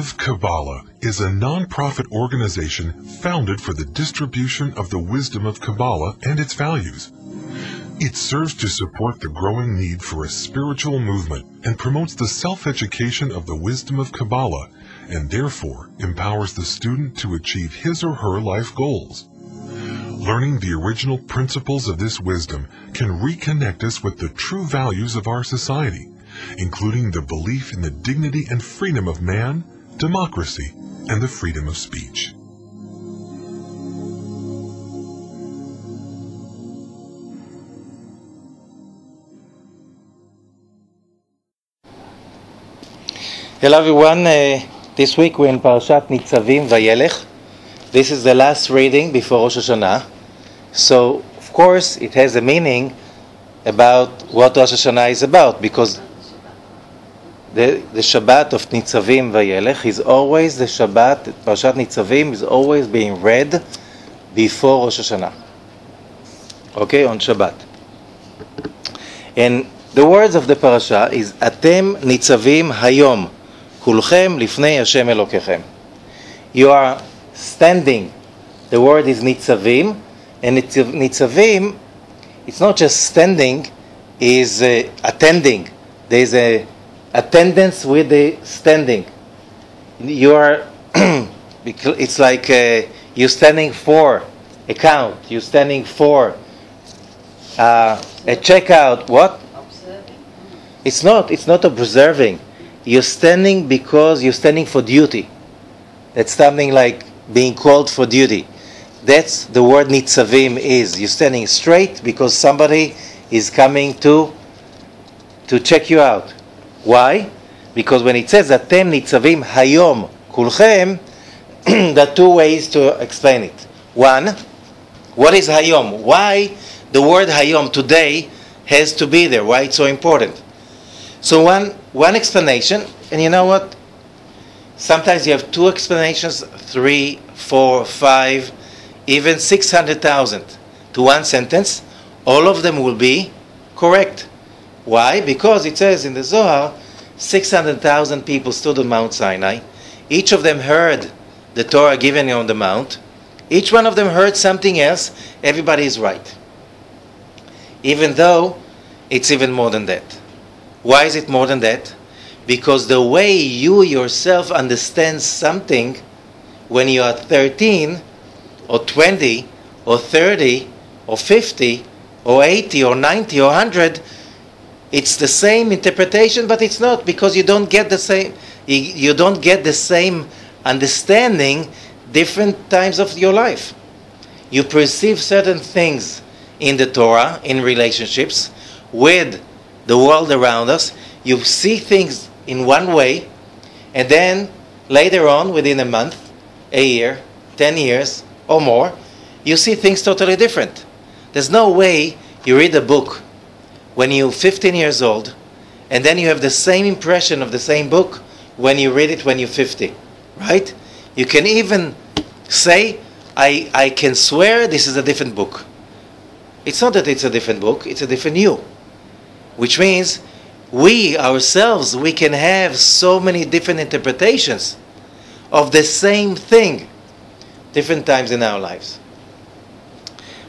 Live Kabbalah is a non-profit organization founded for the distribution of the wisdom of Kabbalah and its values. It serves to support the growing need for a spiritual movement and promotes the self-education of the wisdom of Kabbalah, and therefore empowers the student to achieve his or her life goals. Learning the original principles of this wisdom can reconnect us with the true values of our society, including the belief in the dignity and freedom of man, democracy, and the freedom of speech. Hello everyone, this week we're in Parashat Nitsavim Vayelech. This is the last reading before Rosh Hashanah. So, of course, it has a meaning about what Rosh Hashanah is about, because the Shabbat of Nitsavim Vayelech is always the Shabbat. Parashat Nitsavim is always being read before Rosh Hashanah. Okay, on Shabbat. And the words of the parasha is Atem Nitzavim Hayom Kulchem Lifnei Hashem Elokechem. You are standing. The word is Nitzavim, and Nitzavim, it's not just standing, is attending. There is a attendance with the standing. You are, it's like you're standing for a count. You're standing for a checkout. What? Observing. It's not observing. You're standing because you're standing for duty. That's something like being called for duty. That's the word Nitzavim is. You're standing straight because somebody is coming to check you out. Why? Because when it says Atem Nitzavim Hayom Kulchem, there are two ways to explain it. One, what is Hayom? Why the word Hayom, today, has to be there? Why it's so important? So one explanation, and you know what? Sometimes you have two explanations, 3, 4, 5, even 600,000 to one sentence. All of them will be correct. Why? Because it says in the Zohar, 600,000 people stood on Mount Sinai. Each of them heard the Torah given on the mount. Each one of them heard something else. Everybody is right. Even though it's even more than that. Why is it more than that? Because the way you yourself understand something when you are 13 or 20 or 30 or 50 or 80 or 90 or 100, it's the same interpretation, but it's not, because you don't get the same understanding different times of your life. You perceive certain things in the Torah, in relationships with the world around us. You see things in one way, and then later on, within a month, a year, 10 years or more, you see things totally different. There's no way you read a book when you're 15 years old, and then you have the same impression of the same book when you read it when you're 50, right? You can even say, I can swear this is a different book. It's not that it's a different book, it's a different you. Which means we ourselves, we can have so many different interpretations of the same thing different times in our lives.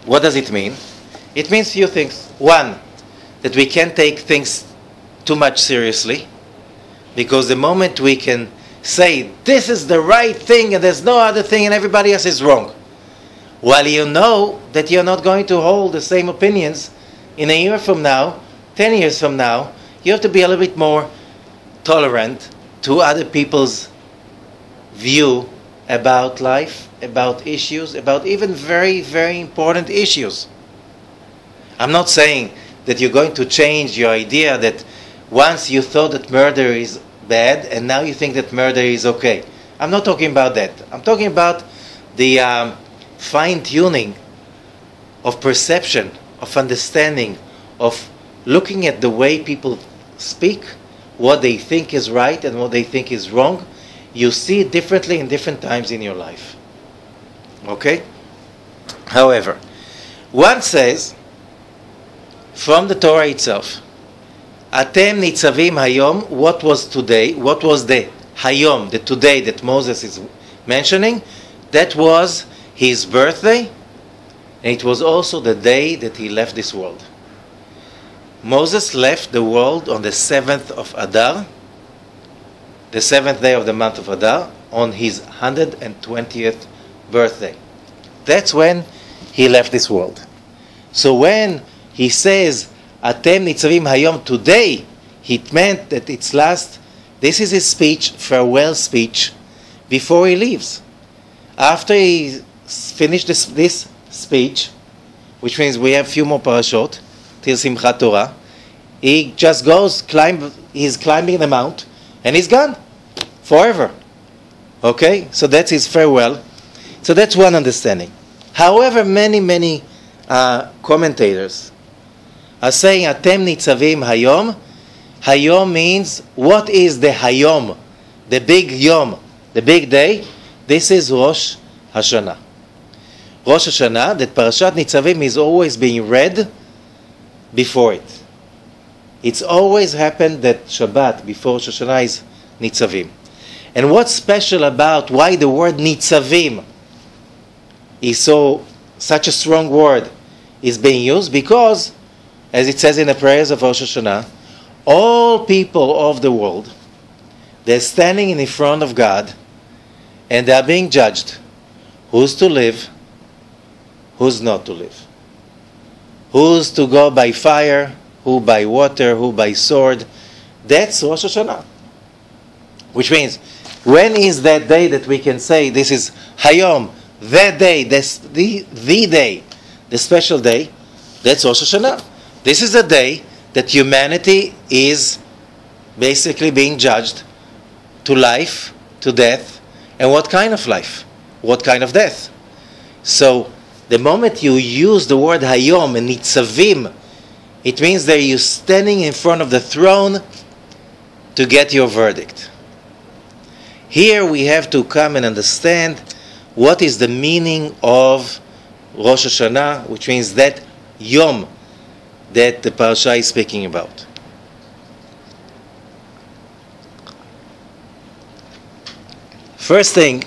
What does it mean? It means few things. One, that we can't take things too much seriously, because the moment we can say this is the right thing and there's no other thing and everybody else is wrong, while you know that you're not going to hold the same opinions in a year from now, 10 years from now, you have to be a little bit more tolerant to other people's view about life, about issues, about even very, very important issues. I'm not saying that you're going to change your idea that once you thought that murder is bad and now you think that murder is okay. I'm not talking about that. I'm talking about the fine-tuning of perception, of understanding, of looking at the way people speak, what they think is right and what they think is wrong. You see it differently in different times in your life. Okay? However, one says from the Torah itself, Atem Nitzavim Hayom, what was today, what was the Hayom, the today that Moses is mentioning, that was his birthday, and it was also the day that he left this world. Moses left the world on the 7th of Adar, the 7th day of the month of Adar, on his 120th birthday. That's when he left this world. So when he says, Atem Nitsavim Hayom, today, it meant that it's last, this is his speech, farewell speech, before he leaves. After he finished this speech, which means we have a few more parashot, till Simchat Torah, he just goes, he's climbing the mount, and he's gone, forever. Okay? So that's his farewell. So that's one understanding. However, many commentators are saying, Atem Nitzavim Hayom. Hayom means, what is the Hayom? The big Yom, the big day? This is Rosh Hashanah. Rosh Hashanah, that Parashat Nitzavim is always being read before it. It's always happened that Shabbat, before Rosh Hashanah, is Nitzavim. And what's special about why the word Nitzavim is such a strong word is being used? Because, as it says in the prayers of Rosh Hashanah, all people of the world, they're standing in front of God and they're being judged. Who's to live? Who's not to live? Who's to go by fire? Who by water? Who by sword? That's Rosh Hashanah. Which means, when is that day that we can say this is Hayom, that day, that's the day, the special day? That's Rosh Hashanah. This is a day that humanity is basically being judged to life, to death, and what kind of life? What kind of death? So, the moment you use the word Hayom and Nitzavim, it means that you're standing in front of the throne to get your verdict. Here we have to come and understand what is the meaning of Rosh Hashanah, which means that Yom that the parasha is speaking about. First thing,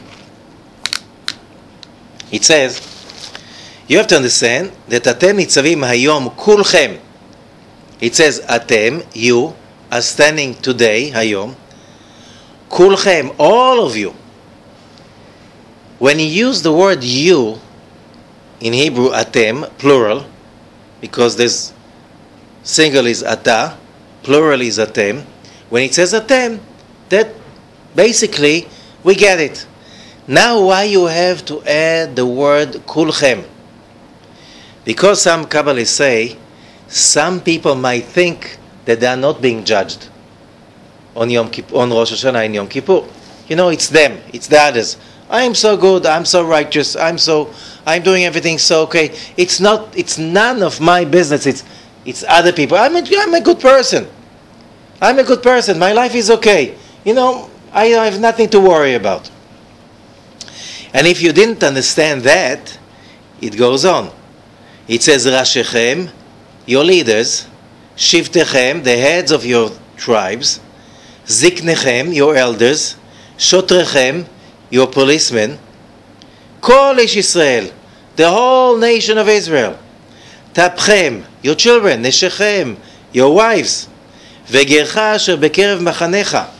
it says, you have to understand that Atem Nitzavim Hayom Kulchem. It says Atem, you, are standing today, Hayom. Kulchem, all of you. When you use the word you, in Hebrew, Atem, plural, because there's single is Ata, plural is Atem. When it says Atem, that basically, we get it. Now why you have to add the word Kulchem? Because some Kabbalists say, some people might think that they are not being judged on on Rosh Hashanah and Yom Kippur. You know, it's them, it's the others. I'm so good, I'm so righteous, I'm doing everything so okay. It's none of my business, it's other people. I'm a good person. I'm a good person, my life is okay. You know, I have nothing to worry about. And if you didn't understand that, it goes on. It says, Rashechem, your leaders, Shivtechem, the heads of your tribes, Ziknechem, your elders, Shotrechem, your policemen, Kol Ish Yisrael, the whole nation of Israel, Tapchem, your children, Neshechem, your wives, Vegercha asher bekerev machanecha,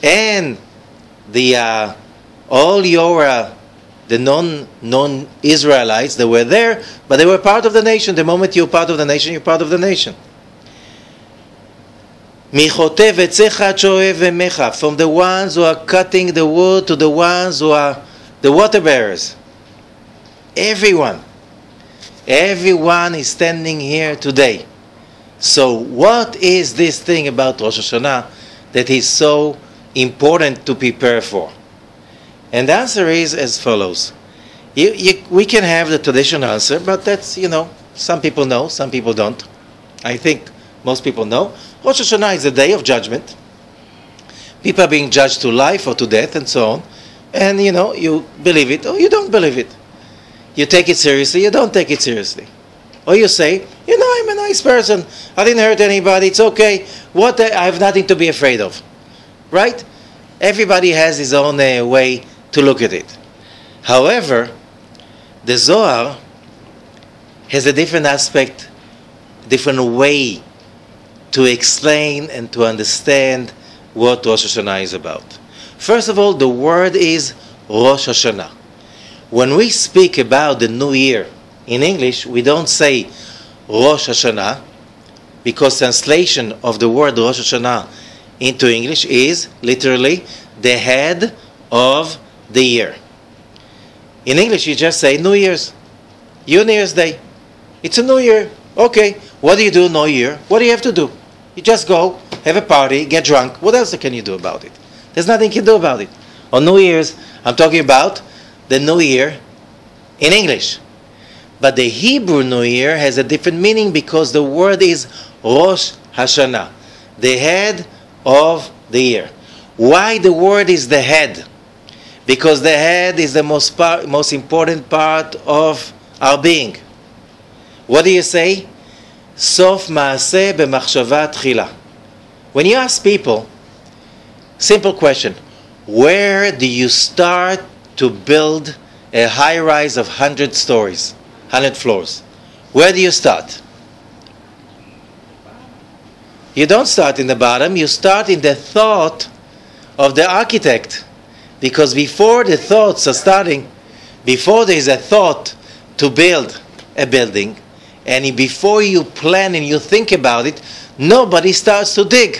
and the all your the non-Israelites that were there, but they were part of the nation. The moment you're part of the nation, you're part of the nation. From the ones who are cutting the wood to the ones who are the water bearers. Everyone is standing here today. So what is this thing about Rosh Hashanah that is so important to prepare for? And the answer is as follows. We can have the traditional answer, but that's, some people know, some people don't. I think most people know. Rosh Hashanah is a day of judgment. People are being judged to life or to death and so on. And, you believe it or you don't believe it. You take it seriously, you don't take it seriously. Or you say, I'm a nice person. I didn't hurt anybody, it's okay. I have nothing to be afraid of. Right? Everybody has his own way to look at it. However, the Zohar has a different aspect, different way to explain and to understand what Rosh Hashanah is about. First of all, the word is Rosh Hashanah. When we speak about the New Year in English, we don't say Rosh Hashanah, because translation of the word Rosh Hashanah into English is literally the head of the year. In English, you just say New Year's. New Year's Day. It's a New Year. Okay. What do you do New Year? What do you have to do? You just go, have a party, get drunk. What else can you do about it? There's nothing you can do about it. On New Year's, I'm talking about the New Year in English. But the Hebrew New Year has a different meaning because the word is Rosh Hashanah, the head of the year. Why the word is the head? Because the head is the most important part of our being. What do you say? Sof ma'aseh b'machshava tchila. When you ask people, simple question, where do you start to build a high rise of 100 stories, 100 floors? Where do you start? You don't start in the bottom, you start in the thought of the architect. Because before the thoughts are starting, before there is a thought to build a building, and before you plan and you think about it, nobody starts to dig.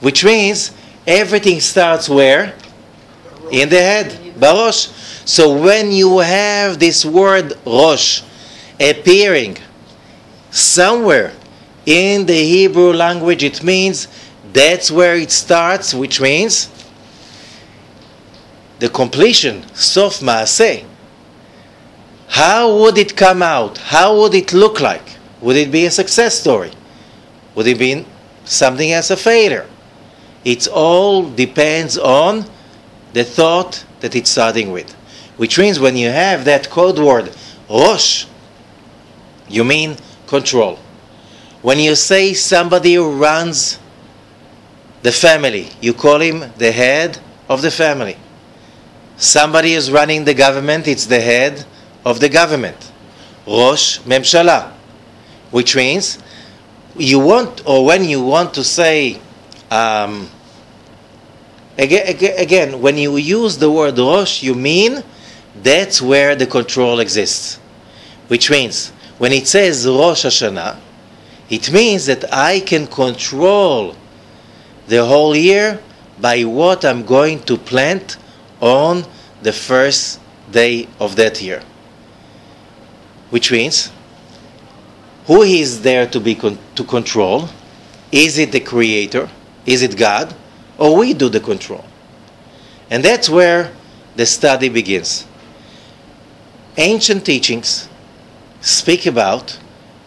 Which means everything starts where? In the head, barosh. So when you have this word rosh appearing somewhere in the Hebrew language, it means that's where it starts, which means the completion, sof maaseh. How would it come out? How would it look like? Would it be a success story? Would it be something as a failure? It all depends on the thought that it's starting with. Which means when you have that code word, Rosh, you mean control. When you say somebody who runs the family, you call him the head of the family. Somebody is running the government, it's the head of the government. Rosh Memshala. Which means you want, or when you want to say, again, when you use the word Rosh, you mean that's where the control exists. Which means, when it says Rosh Hashanah, it means that I can control the whole year by what I'm going to plant on the first day of that year. Which means, who is there to control? Is it the Creator? Is it God? Or we do the control? And that's where the study begins. Ancient teachings speak about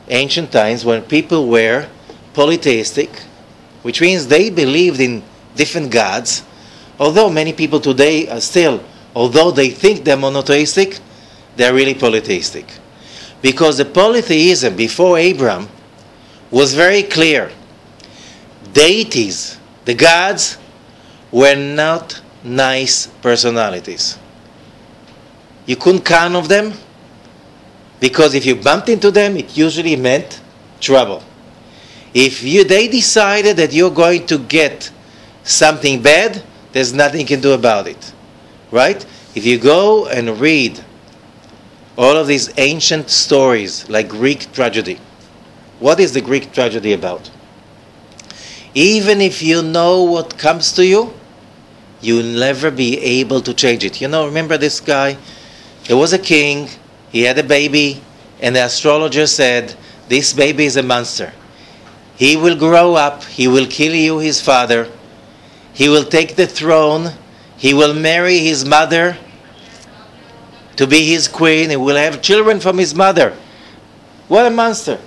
ancient times when people were polytheistic, which means they believed in different gods, although many people today are still, although they think they're monotheistic, they're really polytheistic. Because the polytheism before Abraham was very clear. Deities, the gods, were not nice personalities. You couldn't count of them, because if you bumped into them, it usually meant trouble. If they decided that you're going to get something bad, there's nothing you can do about it. Right? If you go and read all of these ancient stories, like Greek tragedy, what is the Greek tragedy about? Even if you know what comes to you, you'll never be able to change it. You know, remember this guy? There was a king, he had a baby, and the astrologer said, this baby is a monster. He will grow up, he will kill you, his father. He will take the throne, he will marry his mother to be his queen, he will have children from his mother. What a monster.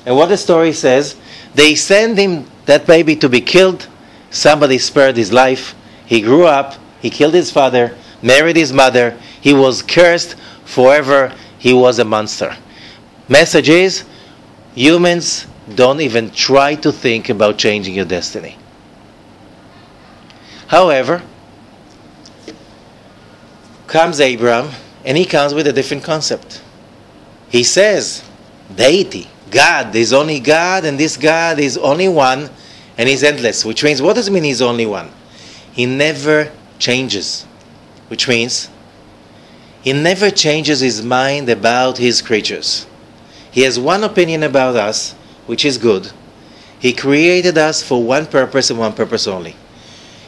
And what the story says, they send him, that baby, to be killed. Somebody spared his life. He grew up, he killed his father, married his mother, he was cursed forever, he was a monster. Message is, humans don't even try to think about changing your destiny. However, comes Abraham, and he comes with a different concept. He says, deity, God, there's only God, and this God is only one, and he's endless. Which means, what does it mean he's only one? He never changes. Which means, he never changes his mind about his creatures. He has one opinion about us, which is good. He created us for one purpose and one purpose only.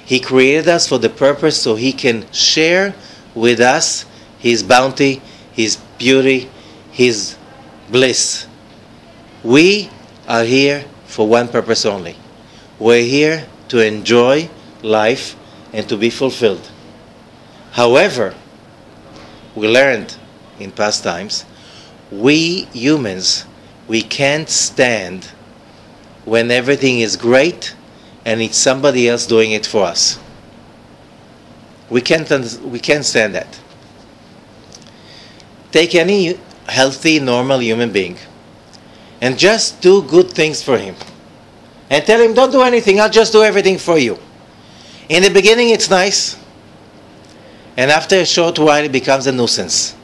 He created us for the purpose so he can share with us his bounty, his beauty, his bliss. We are here for one purpose only. We're here to enjoy life and to be fulfilled. However, we learned in past times, we humans, we can't stand when everything is great and it's somebody else doing it for us. We can't stand that. Take any healthy, normal human being and just do good things for him. And tell him, don't do anything, I'll just do everything for you. In the beginning it's nice. And after a short while it becomes a nuisance.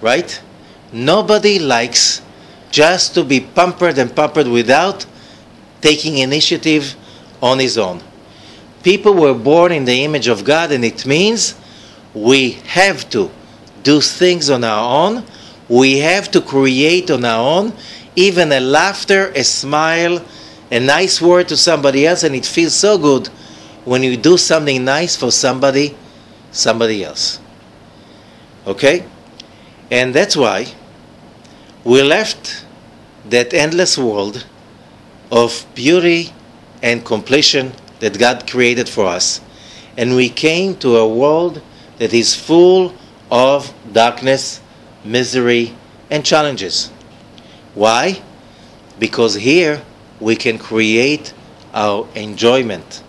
Right? Nobody likes just to be pampered and pampered without taking initiative on his own. People were born in the image of God, and it means we have to do things on our own. We have to create on our own. Even a laughter, a smile, a nice word to somebody else, and it feels so good when you do something nice for somebody else. Okay? And that's why we left that endless world of beauty and completion that God created for us, and we came to a world that is full of darkness, misery, and challenges. Why? Because here we can create our enjoyment.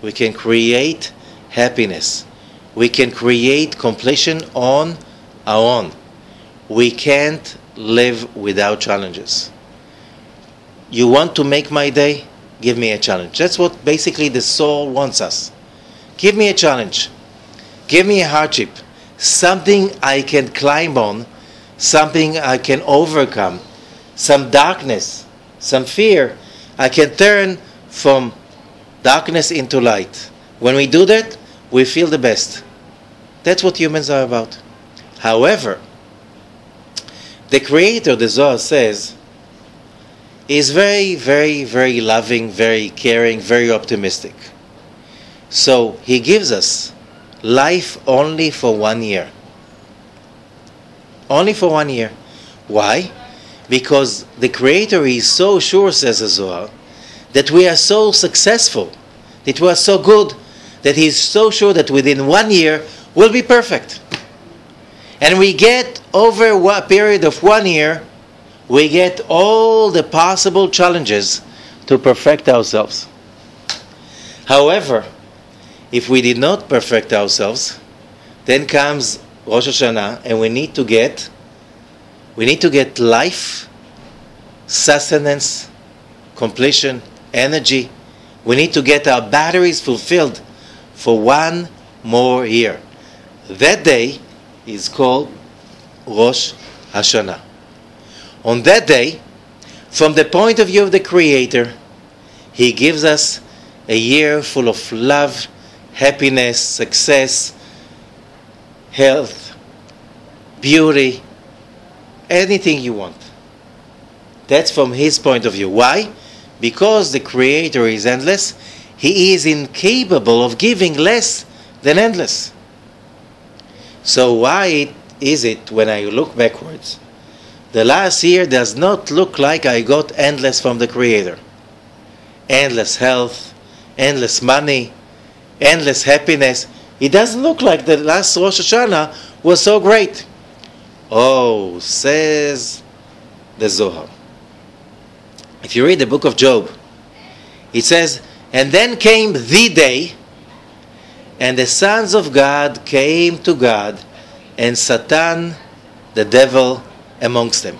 We can create happiness. We can create completion on our own. We can't live without challenges. You want to make my day? Give me a challenge. That's what basically the soul wants us. Give me a challenge. Give me a hardship. Something I can climb on. Something I can overcome. Some darkness. Some fear. I can turn from darkness into light. When we do that, we feel the best. That's what humans are about. However, the Creator, the Zohar says, is very, very, very loving, very caring, very optimistic. So he gives us life only for 1 year. Only for 1 year. Why? Because the Creator is so sure, says the Zohar, that we are so successful, that we are so good, that he is so sure that within 1 year we'll be perfect. And we get over a period of 1 year, we get all the possible challenges to perfect ourselves. However, if we did not perfect ourselves, then comes Rosh Hashanah, and we need to get life, sustenance, completion, energy. We need to get our batteries fulfilled for 1 more year. That day is called Rosh Hashanah. On that day, from the point of view of the Creator, he gives us a year full of love, happiness, success, health, beauty, anything you want. That's from his point of view. Why? Because the Creator is endless, he is incapable of giving less than endless. So why is it when I look backwards, the last year does not look like I got endless from the Creator? Endless health, endless money, endless happiness. It doesn't look like the last Rosh Hashanah was so great. Oh, says the Zohar. If you read the book of Job, it says, and then came the day, and the sons of God came to God, and Satan, the devil, amongst them.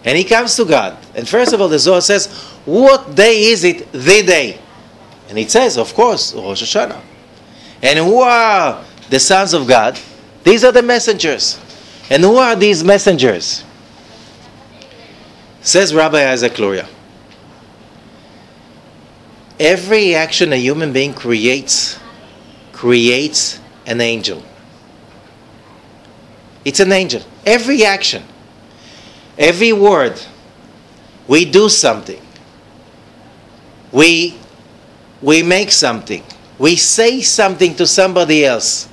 And he comes to God. And first of all, the Zohar says, what day is it? The day. And it says, of course, Rosh Hashanah. And who are the sons of God? These are the messengers. And who are these messengers? Says Rabbi Isaac Luria, every action a human being creates an angel. It's an angel. Every action, every word, we do something. We make something. We say something to somebody else.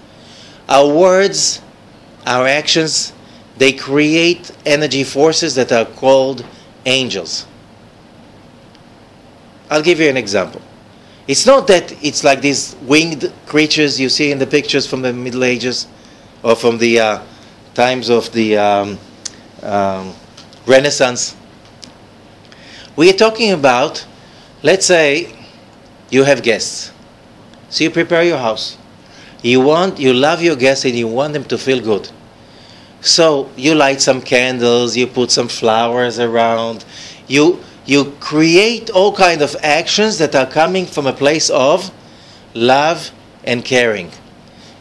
Our words, our actions, they create energy forces that are called angels. I'll give you an example. It's not that it's like these winged creatures you see in the pictures from the Middle Ages or from the times of the Renaissance. We are talking about, let's say, you have guests. So you prepare your house. You love your guests and you want them to feel good. So you light some candles, you put some flowers around, you create all kinds of actions that are coming from a place of love and caring.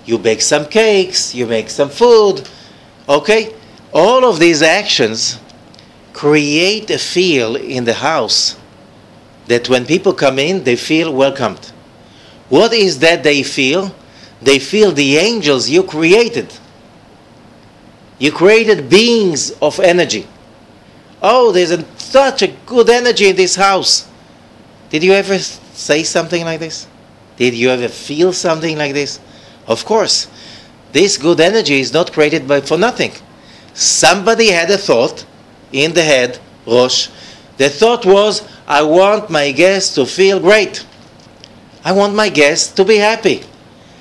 You bake some cakes, you make some food, okay? All of these actions create a feel in the house that when people come in, they feel welcomed. What is that they feel? They feel the angels you created. You created beings of energy. Oh, there's such a good energy in this house. Did you ever say something like this? Did you ever feel something like this? Of course. This good energy is not created for nothing. Somebody had a thought in the head, Rosh. The thought was, I want my guests to feel great. I want my guests to be happy.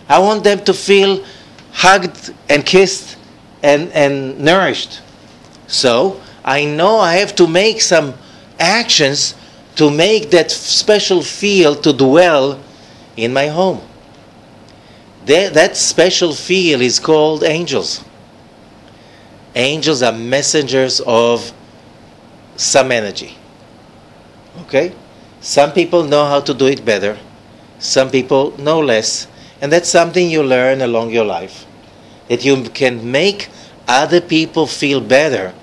I want them to feel hugged and kissed and nourished. So I know I have to make some actions to make that special feel to dwell in my home. That special feel is called angels. Angels are messengers of some energy. Okay? Some people know how to do it better. Some people know less. And that's something you learn along your life. That you can make other people feel better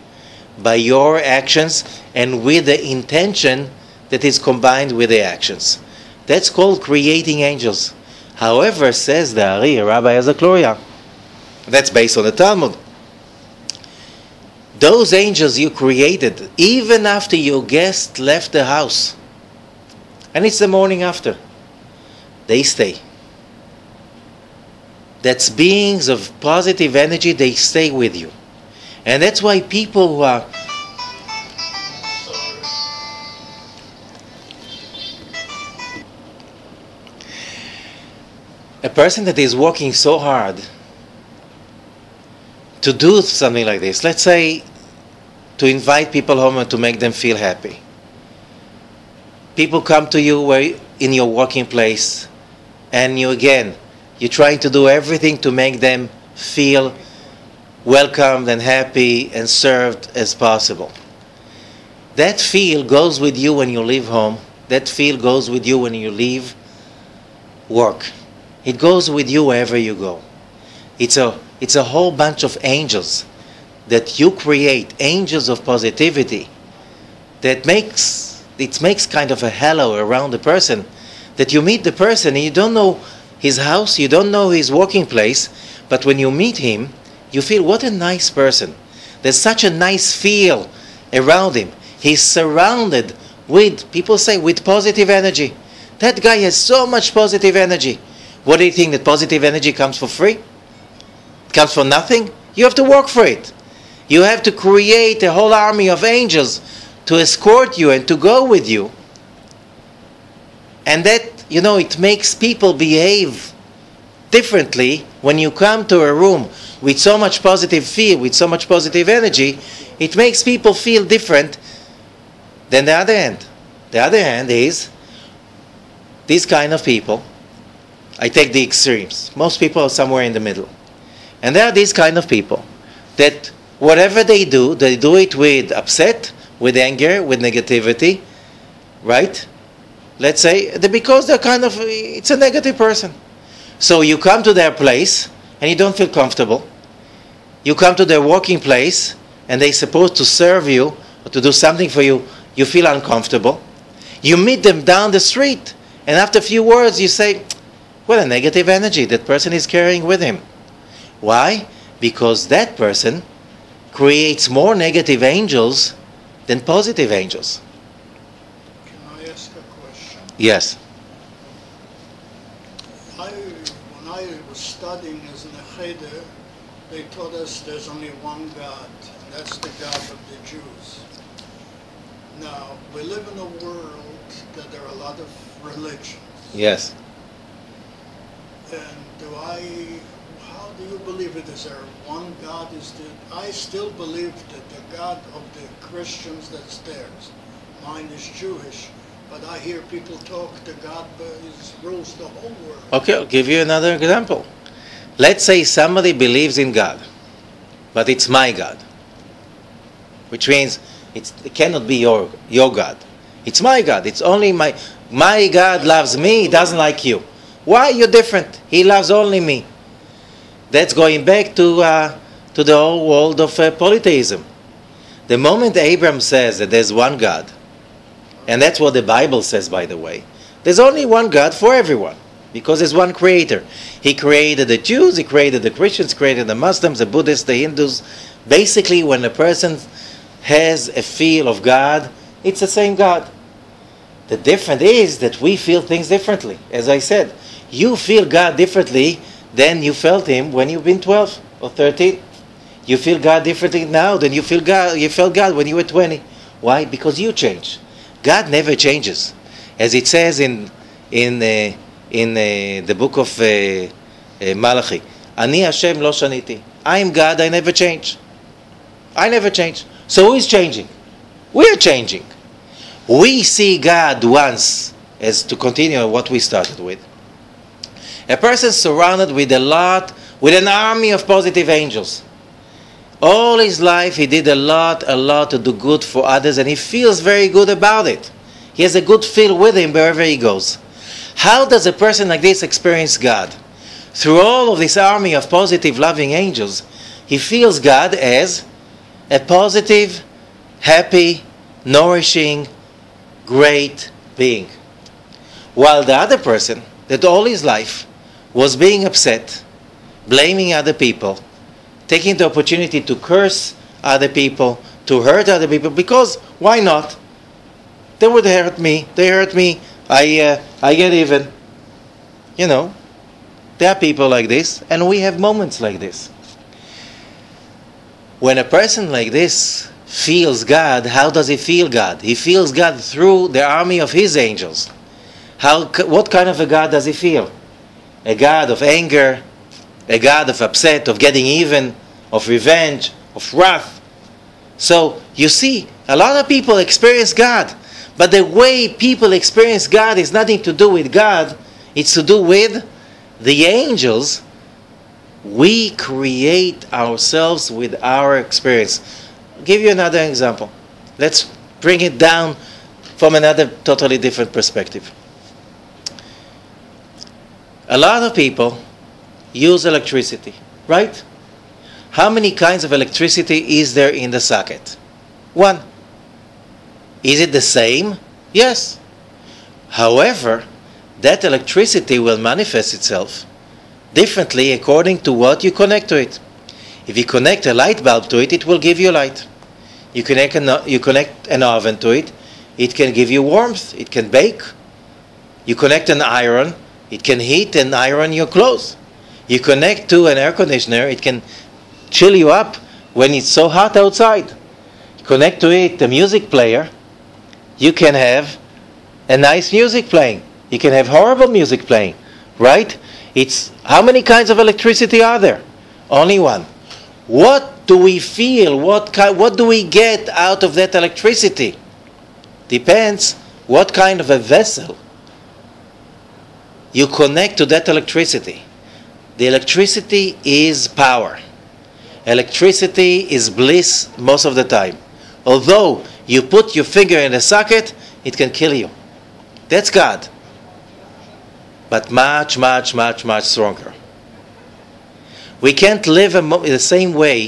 by your actions and with the intention that is combined with the actions. That's called creating angels. However, says the Ari, Rabbi Isaac Luria, that's based on the Talmud. Those angels you created, even after your guest left the house, and it's the morning after, they stay. That's beings of positive energy, they stay with you. And that's why people who are a person that is working so hard to do something like this, let's say to invite people home and to make them feel happy. People come to you in your working place and you're trying to do everything to make them feel welcomed and happy and served as possible. That feel goes with you when you leave home. That feel goes with you when you leave work. It goes with you wherever you go. It's a whole bunch of angels that you create, angels of positivity, that makes kind of a halo around the person, that you meet the person and you don't know his house, you don't know his working place, but when you meet him, you feel what a nice person. There's such a nice feel around him. He's surrounded with, people say, with positive energy. That guy has so much positive energy. What do you think, that positive energy comes for free? It comes for nothing? You have to work for it. You have to create a whole army of angels to escort you and to go with you. And that, it makes people behave differently when you come to a room with so much positive feel, with so much positive energy. It makes people feel different than the other end. The other hand is these kind of people. I take the extremes. Most people are somewhere in the middle. And there are these kind of people that whatever they do it with upset, with anger, with negativity, right? Let's say, because they're it's a negative person. So you come to their place and you don't feel comfortable. You come to their working place and they're supposed to serve you or to do something for you. You feel uncomfortable. You meet them down the street, and after a few words you say, what a negative energy that person is carrying with him. Why? Because that person creates more negative angels than positive angels. Can I ask a question? Yes. When I was studying as an Cheder, they taught us there's only one God, and that's the God of the Jews. Now, we live in a world that there are a lot of religions. Yes. And how do you believe it? Is there one God? I still believe that the God of the Christians, that's theirs. Mine is Jewish. But I hear people talk, the God rules the whole world. Okay, I'll give you another example. Let's say somebody believes in God, but it's my God. Which means it cannot be your God. It's my God. It's only my God loves me, he doesn't like you. Why? You're different. He loves only me. That's going back to the whole world of polytheism. The moment Abraham says that there's one God, and that's what the Bible says, by the way, there's only one God for everyone, because there's one creator. He created the Jews, he created the Christians, created the Muslims, the Buddhists, the Hindus. Basically, when a person has a feel of God, it's the same God. The difference is that we feel things differently. As I said, you feel God differently than you felt Him when you've been 12 or 13. You feel God differently now than you felt God when you were 20. Why? Because you change. God never changes. As it says in the book of Malachi, Ani Hashem lo shaniti. I am God, I never change. I never change. So who is changing? We are changing. We see God once, as to continue what we started with. A person surrounded with an army of positive angels. All his life he did a lot to do good for others, and he feels very good about it. He has a good feel with him wherever he goes. How does a person like this experience God? Through all of this army of positive, loving angels, he feels God as a positive, happy, nourishing, great being. While the other person, that all his life was being upset, blaming other people, taking the opportunity to curse other people, to hurt other people, because why not? They would hurt me, I get even. You know, there are people like this, and we have moments like this. When a person like this feels God, how does he feel God? He feels God through the army of his angels. What kind of a God does he feel? A God of anger, a God of upset, of getting even, of revenge, of wrath. So, you see, a lot of people experience God. But the way people experience God is nothing to do with God. It's to do with the angels. We create ourselves with our experience. I'll give you another example. Let's bring it down from another totally different perspective. A lot of people use electricity, right? How many kinds of electricity is there in the socket? One. Is it the same? Yes. However, that electricity will manifest itself differently according to what you connect to it. If you connect a light bulb to it, it will give you light. You connect an oven to it, it can give you warmth, it can bake. You connect an iron, it can heat and iron your clothes. You connect to an air conditioner, it can chill you up when it's so hot outside. You connect to it a music player, you can have a nice music playing. You can have horrible music playing, right? It's how many kinds of electricity are there? Only one. What do we feel? What do we get out of that electricity? Depends what kind of a vessel you connect to that electricity. The electricity is power. Electricity is bliss most of the time. Although you put your finger in a socket, it can kill you. That's God. But much, much, much, much stronger. We can't live in the same way.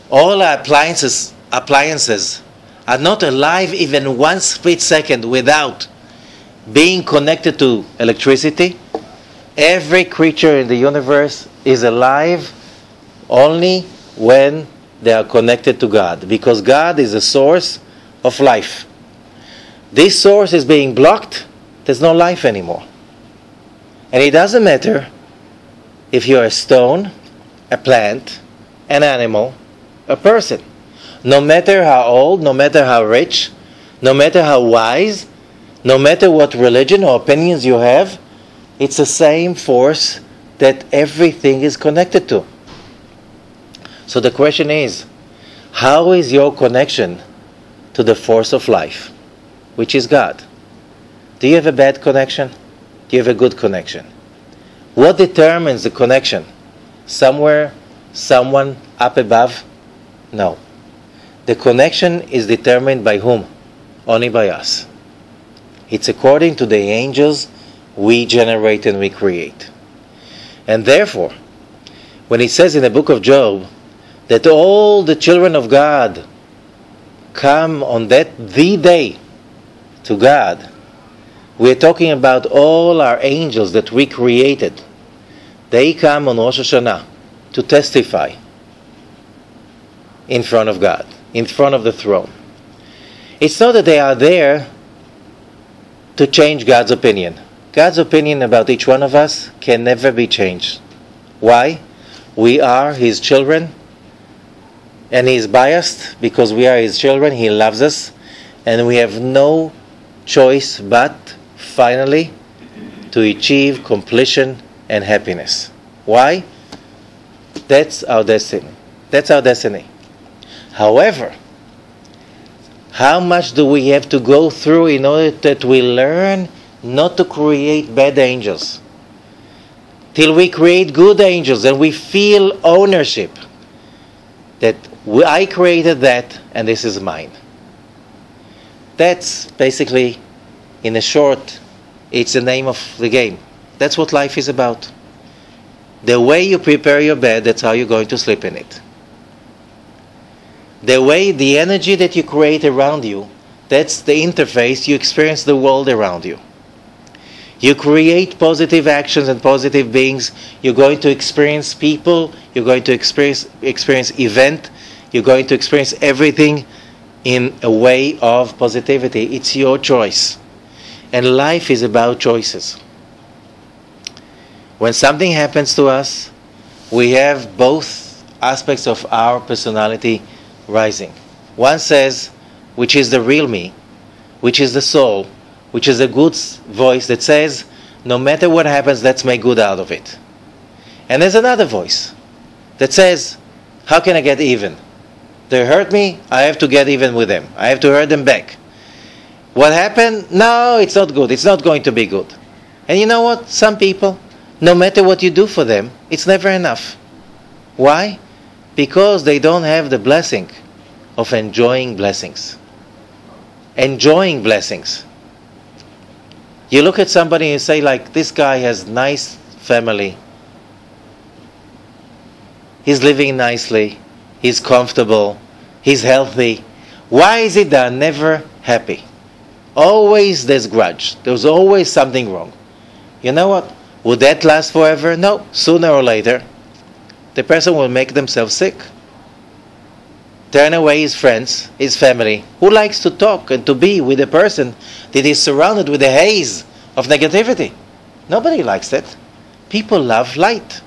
All our appliances are not alive even one split second without being connected to electricity. Every creature in the universe is alive only when they are connected to God, because God is the source of life. This source is being blocked, there's no life anymore. And it doesn't matter if you're a stone, a plant, an animal, a person. No matter how old, no matter how rich, no matter how wise, no matter what religion or opinions you have, it's the same force that everything is connected to. So the question is, how is your connection to the force of life, which is God? Do you have a bad connection? Do you have a good connection? What determines the connection? Somewhere, someone up above? No. The connection is determined by whom? Only by us. It's according to the angels we generate and we create. And therefore, when it says in the book of Job that all the children of God come on the day to God, we're talking about all our angels that we created. They come on Rosh Hashanah to testify in front of God, in front of the throne. It's not that they are there to change God's opinion. God's opinion about each one of us can never be changed. Why? We are His children, and He is biased because we are His children. He loves us, and we have no choice but finally to achieve completion and happiness. Why? That's our destiny. That's our destiny. However, how much do we have to go through in order that we learn not to create bad angels? Till we create good angels and we feel ownership that I created that and this is mine. That's basically, in a short, it's the name of the game. That's what life is about. The way you prepare your bed, that's how you're going to sleep in it. The way, the energy that you create around you, that's the interface you experience the world around you. You create positive actions and positive beings. You're going to experience people. You're going to experience event. You're going to experience everything in a way of positivity. It's your choice. And life is about choices. When something happens to us, we have both aspects of our personality rising. One says, which is the real me, which is the soul, which is a good voice that says, no matter what happens, let's make good out of it. And there's another voice that says, how can I get even? They hurt me, I have to get even with them. I have to hurt them back. What happened? No, it's not good. It's not going to be good. And you know what? Some people, no matter what you do for them, it's never enough. Why? Because they don't have the blessing of enjoying blessings. Enjoying blessings. You look at somebody and you say, like, this guy has nice family. He's living nicely. He's comfortable. He's healthy. Why is he done? Never happy. Always there's grudge. There's always something wrong. You know what? Would that last forever? No. Sooner or later, the person will make themselves sick. Turn away his friends, his family. Who likes to talk and to be with a person that is surrounded with a haze of negativity? Nobody likes that. People love light.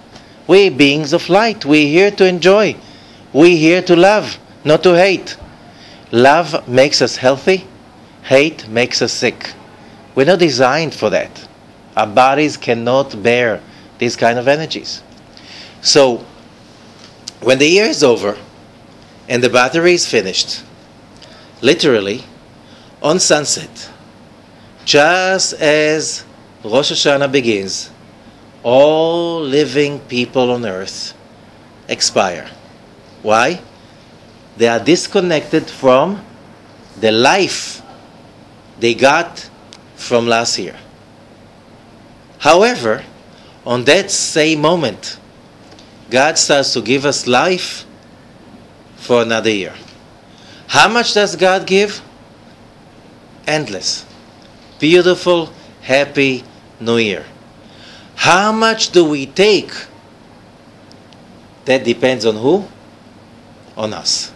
We're beings of light. We're here to enjoy. We're here to love, not to hate. Love makes us healthy. Hate makes us sick. We're not designed for that. Our bodies cannot bear these kind of energies. So, when the year is over and the battery is finished, literally, on sunset, just as Rosh Hashanah begins, all living people on earth expire. Why? They are disconnected from the life they got from last year. However, on that same moment, God starts to give us life for another year. How much does God give? Endless. Beautiful, happy New Year. How much do we take? That depends on who? On us.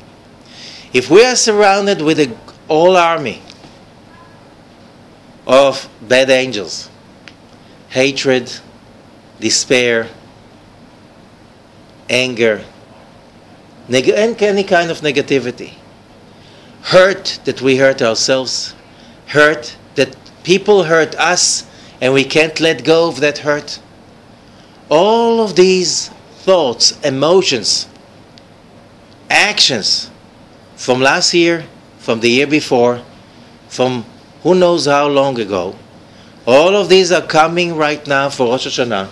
If we are surrounded with a whole army of bad angels, hatred, despair, anger, and any kind of negativity, hurt that we hurt ourselves, hurt that people hurt us and we can't let go of that hurt, all of these thoughts, emotions, actions from last year, from the year before, from who knows how long ago, all of these are coming right now for Rosh Hashanah,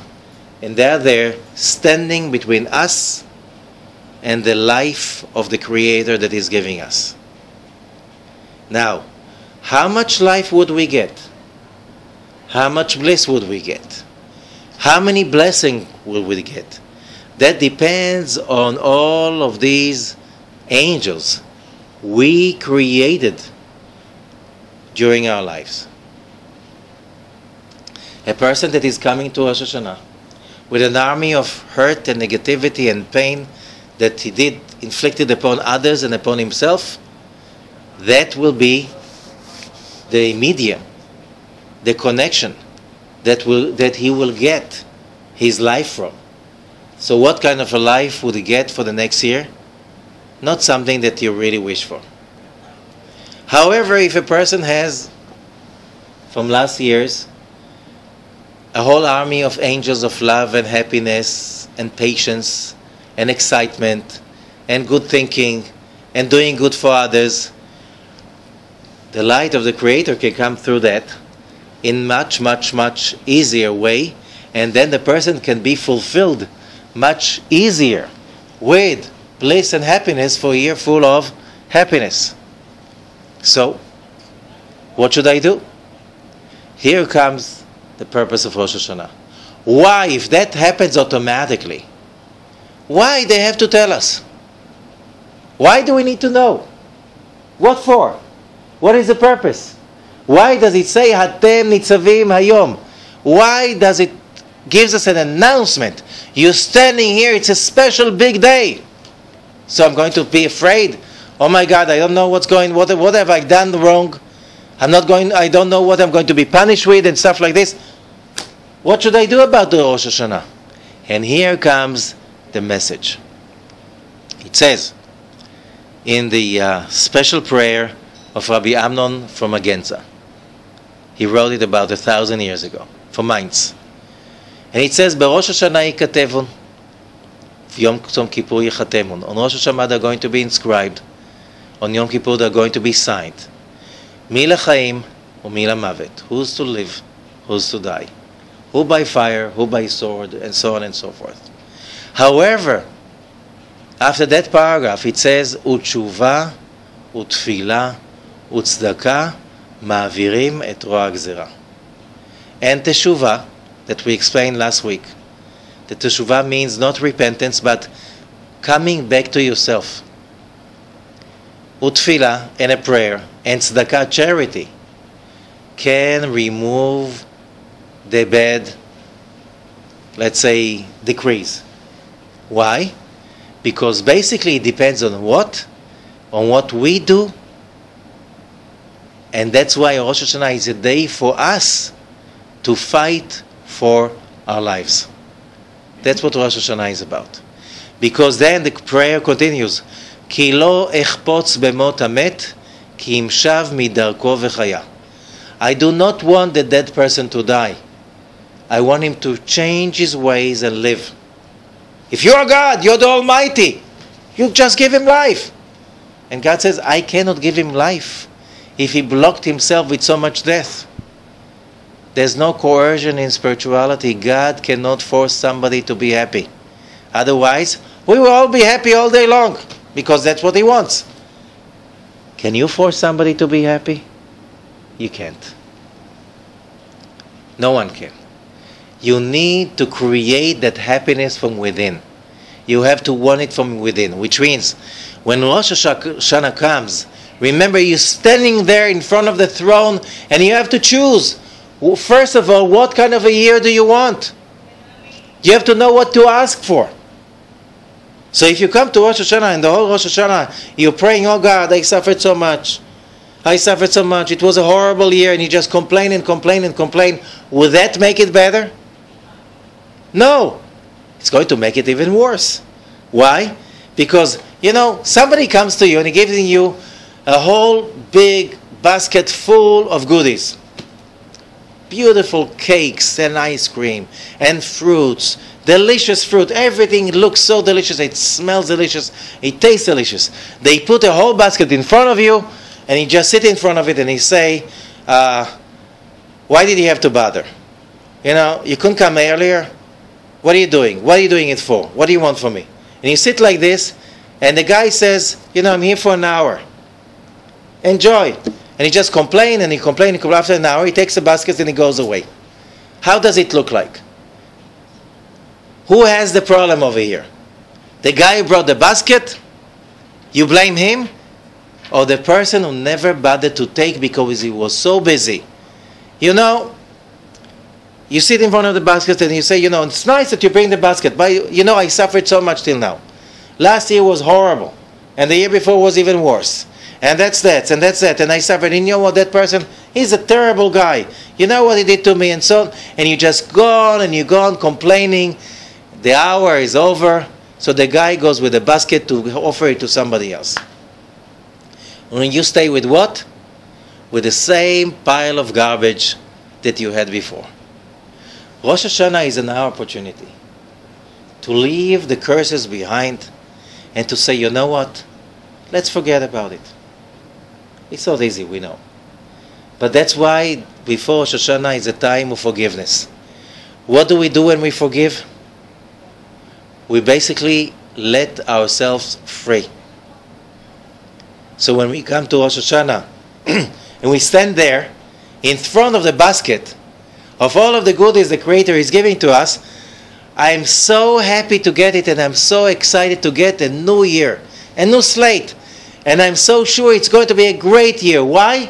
and they're there standing between us and the life of the Creator that is giving us. Now, how much life would we get? How much bliss would we get? How many blessings will we get? That depends on all of these angels we created during our lives. A person that is coming to Rosh Hashanah with an army of hurt and negativity and pain that he did inflicted upon others and upon himself, that will be the medium, the connection that he will get his life from. So what kind of a life would he get for the next year? Not something that you really wish for. However, if a person has, from last year's, a whole army of angels of love and happiness and patience and excitement and good thinking and doing good for others, the light of the Creator can come through that in much, much, much easier way, and then the person can be fulfilled much easier with bliss and happiness for a year full of happiness. So, what should I do? Here comes the purpose of Rosh Hashanah. Why, if that happens automatically, why they have to tell us? Why do we need to know? What for? What is the purpose? Why does it say Hatem Nitsavim Hayom? Why does it gives us an announcement? You're standing here, it's a special big day. So I'm going to be afraid. Oh my God, I don't know what have I done wrong? I don't know what I'm going to be punished with and stuff like this. What should I do about the Rosh Hashanah? And here comes the message. It says in the special prayer of Rabbi Amnon from Magenza. He wrote it about 1,000 years ago, from Mainz. And it says, Berosh Hashanah yikatevon, Yom Kippur yichatemon. On Rosh Hashanah they're going to be inscribed. On Yom Kippur they're going to be signed. Mi lechaim or mi lamavet. Who's to live, who's to die. Who by fire, who by sword, and so on and so forth. However, after that paragraph it says, Utshuva, Utfila, Utzdaka, Ma'avirim et roa gzera. And Teshuvah, that we explained last week. The Teshuvah means not repentance, but coming back to yourself. Utfila, and a prayer, and tzedakah, charity, can remove the bad, let's say, decrees. Why? Because basically it depends on what? On what we do. And that's why Rosh Hashanah is a day for us to fight for our lives. That's what Rosh Hashanah is about. Because then the prayer continues, Ki lo echpotz bemot hamet, ki imshav midarko v'chaya. I do not want the dead person to die. I want him to change his ways and live. If you're God, you're the Almighty, you just give him life. And God says, I cannot give him life if he blocked himself with so much death. There's no coercion in spirituality. God cannot force somebody to be happy. Otherwise, we will all be happy all day long, because that's what he wants. Can you force somebody to be happy? You can't. No one can. You need to create that happiness from within. You have to want it from within, which means when Rosh Hashanah comes, remember you're standing there in front of the throne and you have to choose. First of all, what kind of a year do you want? You have to know what to ask for. So if you come to Rosh Hashanah and the whole Rosh Hashanah, you're praying, oh God, I suffered so much. I suffered so much. It was a horrible year, and you just complain and complain and complain. Will that make it better? No. It's going to make it even worse. Why? Because, somebody comes to you and he gives you a whole big basket full of goodies. Beautiful cakes and ice cream and fruits. Delicious fruit. Everything looks so delicious. It smells delicious. It tastes delicious. They put a whole basket in front of you, and you just sit in front of it and you say, why did you have to bother? You couldn't come earlier. What are you doing? What are you doing it for? What do you want from me? And you sit like this, and the guy says, I'm here for an hour. Enjoy. And he just complain and he complain. After an hour, he takes the basket and he goes away. How does it look like? Who has the problem over here? The guy who brought the basket? You blame him? Or the person who never bothered to take because he was so busy? You sit in front of the basket and you say, it's nice that you bring the basket, but I suffered so much till now. Last year was horrible, and the year before was even worse. And that's that, and I suffered. And you know what, that person, he's a terrible guy. You know what he did to me, and so on. And you just go on complaining. The hour is over, so the guy goes with the basket to offer it to somebody else. When you stay with what? With the same pile of garbage that you had before. Rosh Hashanah is an opportunity to leave the curses behind and to say, you know what? Let's forget about it. It's not easy, we know. But that's why before Rosh Hashanah is a time of forgiveness. What do we do when we forgive? We basically let ourselves free. So when we come to Rosh Hashanah and we stand there in front of the basket of all of the goodies the Creator is giving to us, I'm so happy to get it, and I'm so excited to get a new year, a new slate. And I'm so sure it's going to be a great year. Why?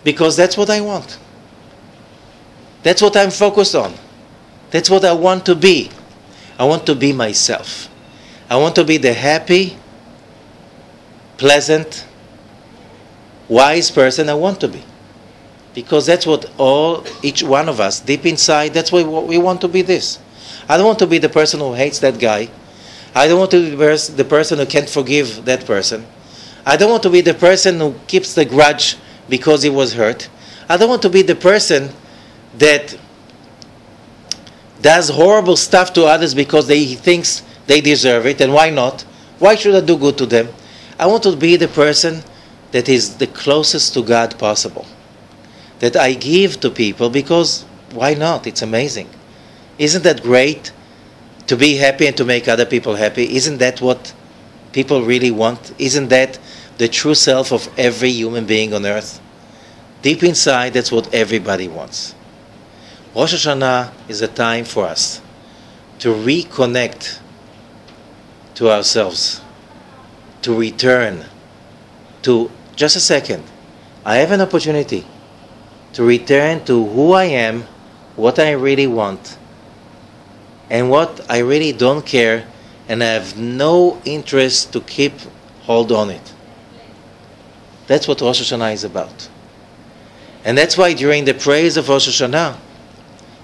Because that's what I want. That's what I'm focused on. That's what I want to be. I want to be myself. I want to be the happy, pleasant, wise person I want to be. Because that's what each one of us, deep inside, that's what we want to be this. I don't want to be the person who hates that guy. I don't want to be the person who can't forgive that person. I don't want to be the person who keeps the grudge because he was hurt. I don't want to be the person that does horrible stuff to others because he thinks they deserve it, and why not? Why should I do good to them? I want to be the person that is the closest to God possible. That I give to people because why not? It's amazing. Isn't that great to be happy and to make other people happy? Isn't that what people really want? Isn't that the true self of every human being on earth? Deep inside, that's what everybody wants. Rosh Hashanah is a time for us to reconnect to ourselves, to return to, just a second, I have an opportunity to return to who I am, what I really want, and what I really don't care, and I have no interest to keep hold on it. That's what Rosh Hashanah is about. And that's why during the praise of Rosh Hashanah,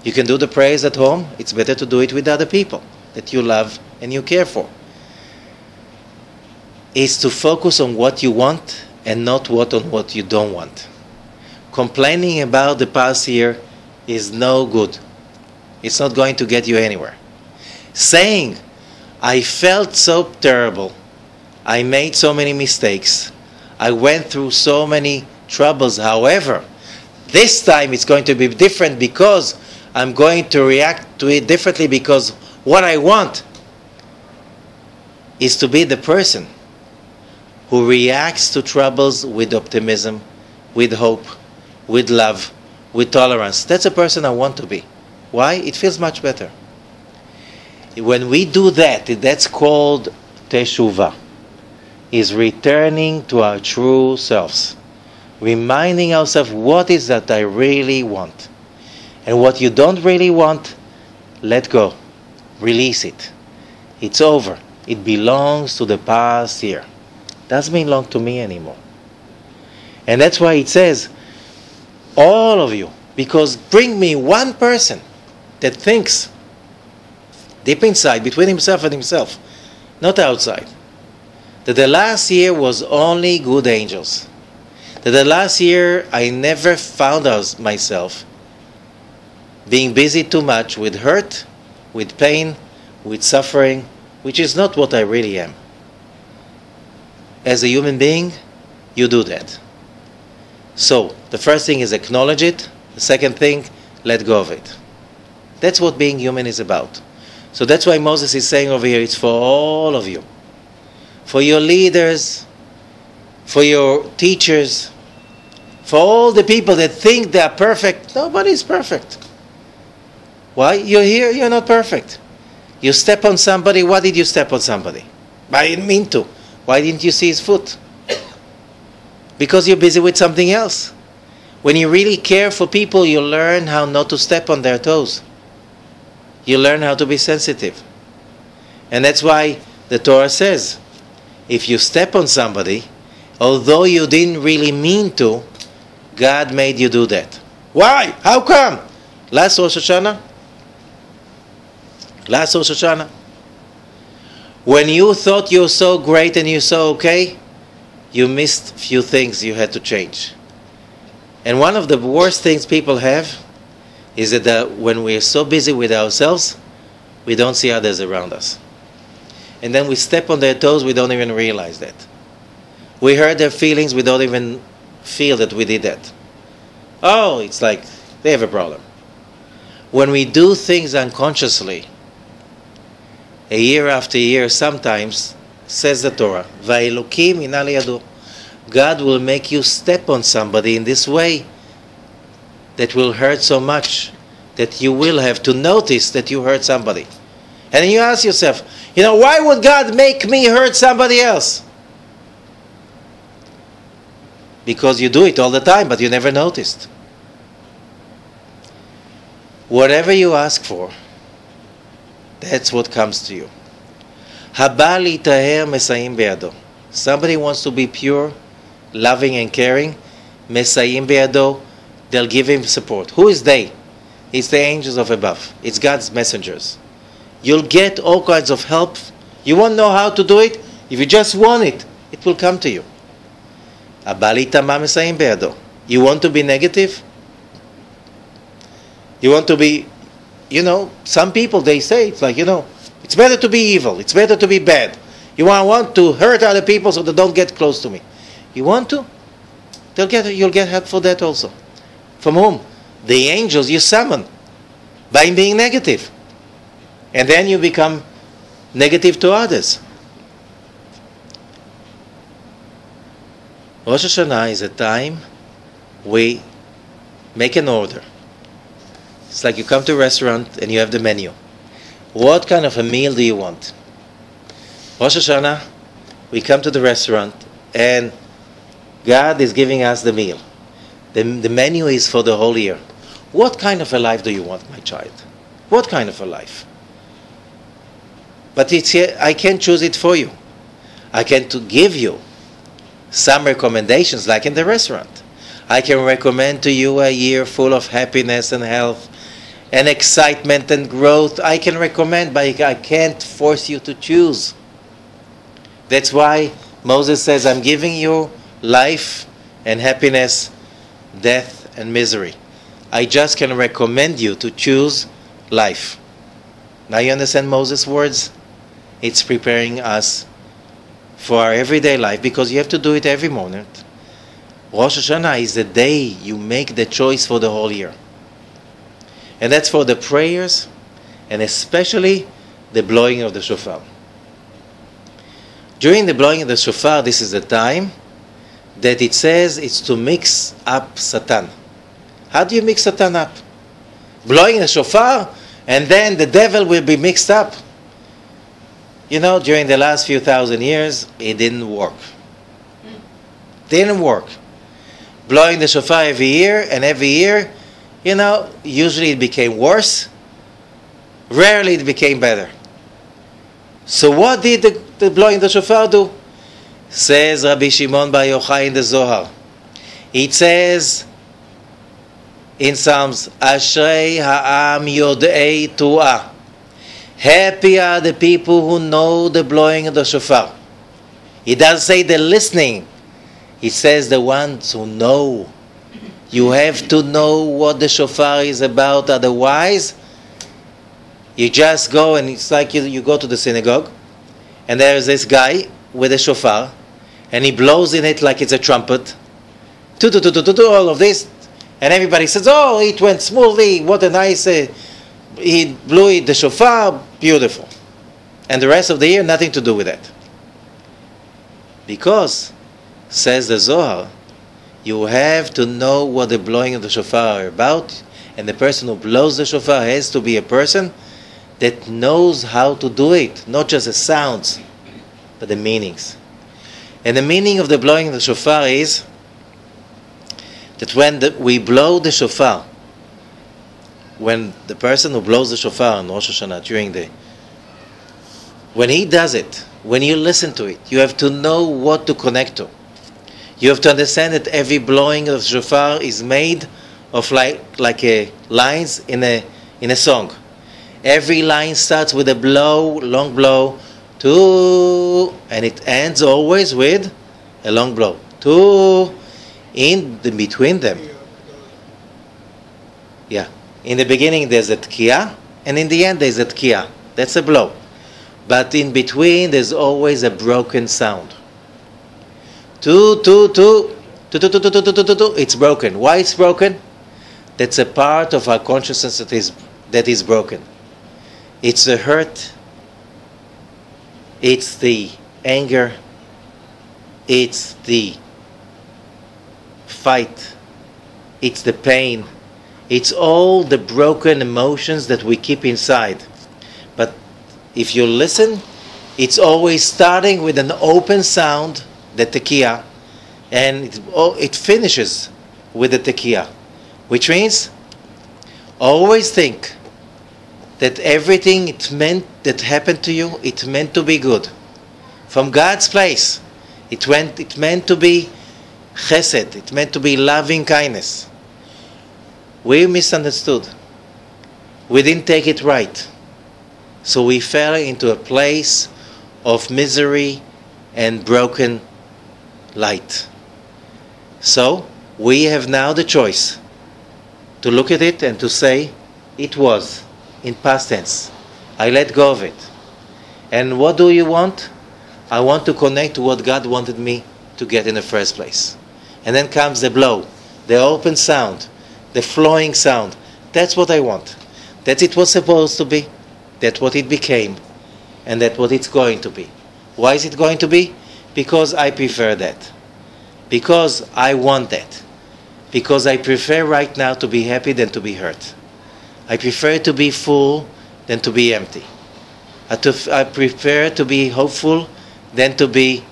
you can do the praise at home. It's better to do it with other people that you love and you care for. It's to focus on what you want and not on what you don't want. Complaining about the past year is no good. It's not going to get you anywhere. Saying, I felt so terrible. I made so many mistakes. I went through so many troubles. However, this time it's going to be different because I'm going to react to it differently, because what I want is to be the person who reacts to troubles with optimism, with hope, with love, with tolerance. That's a person I want to be. Why? It feels much better. When we do that, that's called teshuvah. Is returning to our true selves. Reminding ourselves, what is that I really want? And what you don't really want, let go. Release it. It's over. It belongs to the past year. Doesn't belong to me anymore. And that's why it says, all of you, because bring me one person that thinks deep inside, between himself and himself, not outside, that the last year was only good angels. That the last year I never found myself being busy too much with hurt, with pain, with suffering, which is not what I really am. As a human being, you do that. So, the first thing is acknowledge it. The second thing, let go of it. That's what being human is about. So that's why Moses is saying over here, it's for all of you. For your leaders, for your teachers, for all the people that think they are perfect. Nobody's perfect. Why? You're here, you're not perfect. You step on somebody, why did you step on somebody? I didn't mean to. Why didn't you see his foot? Because you're busy with something else. When you really care for people, you learn how not to step on their toes. You learn how to be sensitive. And that's why the Torah says, if you step on somebody, although you didn't really mean to, God made you do that. Why? How come? Last Rosh Hashanah? When you thought you were so great and you're so okay, you missed a few things you had to change. And one of the worst things people have is that when we're so busy with ourselves, we don't see others around us. And then we step on their toes, we don't even realize that. We hurt their feelings, we don't even feel that we did that. Oh, it's like they have a problem. When we do things unconsciously, a year after year, sometimes, says the Torah, Va'elokim ina liyado. God will make you step on somebody in this way that will hurt so much that you will have to notice that you hurt somebody. And then you ask yourself, why would God make me hurt somebody else? Because you do it all the time, but you never noticed. Whatever you ask for, that's what comes to you. Haba litaher mesayim be'ado. Somebody wants to be pure, loving and caring, mesayim be'ado, they'll give him support. Who is they? It's the angels of above. It's God's messengers. You'll get all kinds of help. You won't know how to do it. If you just want it, it will come to you. You want to be negative? You want to be, some people, they say, it's like, it's better to be evil. It's better to be bad. You want to hurt other people so they don't get close to me. You want to? You'll get help for that also. From whom? The angels you summon by being negative. And then you become negative to others. Rosh Hashanah is a time we make an order. It's like you come to a restaurant and you have the menu. What kind of a meal do you want? Rosh Hashanah, we come to the restaurant and God is giving us the meal. The menu is for the whole year. What kind of a life do you want, my child? What kind of a life? But I can't choose it for you. I can give you some recommendations, like in the restaurant. I can recommend to you a year full of happiness and health and excitement and growth. I can recommend, but I can't force you to choose. That's why Moses says, I'm giving you life and happiness, death and misery. I just can recommend you to choose life. Now you understand Moses' words? It's preparing us for our everyday life, because you have to do it every moment. Rosh Hashanah is the day you make the choice for the whole year. And that's for the prayers, and especially the blowing of the shofar. During the blowing of the shofar, this is the time that it says it's to mix up Satan. How do you mix Satan up? Blowing the shofar, and then the devil will be mixed up. You know, during the last few thousand years, it didn't work. Didn't work. Blowing the shofar every year, and every year, you know, usually it became worse. Rarely it became better. So what did the blowing the shofar do? Says Rabbi Shimon Bar Yochai in the Zohar. It says in Psalms, Ashrei ha'am yodei tu'ah. Happy are the people who know the blowing of the shofar. It doesn't say the listening. It says the ones who know. You have to know what the shofar is about, otherwise you just go, and it's like you go to the synagogue and there's this guy with a shofar and he blows in it like it's a trumpet. All of this, and everybody says, oh, it went smoothly, what a nice, he blew it, the shofar, beautiful. And the rest of the year, nothing to do with that. Because, says the Zohar, you have to know what the blowing of the shofar are about, and the person who blows the shofar has to be a person that knows how to do it, not just the sounds, but the meanings. And the meaning of the blowing of the shofar is that when we blow the shofar, when the person who blows the shofar on Rosh Hashanah when he does it, when you listen to it, you have to know what to connect to. You have to understand that every blowing of shofar is made of like lines in a song. Every line starts with a blow, long blow, two, and it ends always with a long blow, two. In between them, yeah. In the beginning there's a tkiya, and in the end there's a tkiya. That's a blow. But in between there's always a broken sound. Two. It's broken. Why it's broken? That's a part of our consciousness that is broken. It's the hurt. It's the anger. It's the fight. It's the pain. It's all the broken emotions that we keep inside. But if you listen, it's always starting with an open sound, the tekiah, and it finishes with the tekiah, which means always think that everything that happened to you, it meant to be good. From God's place, it meant to be chesed, it meant to be loving kindness. We misunderstood. We didn't take it right. So we fell into a place of misery and broken light. So we have now the choice to look at it and to say, it was, in past tense. I let go of it. And what do you want? I want to connect to what God wanted me to get in the first place. And then comes the blow, the open sound, the flowing sound. That's what I want. That's it was supposed to be. That's what it became. And that's what it's going to be. Why is it going to be? Because I prefer that. Because I want that. Because I prefer right now to be happy than to be hurt. I prefer to be full than to be empty. I prefer to be hopeful than to be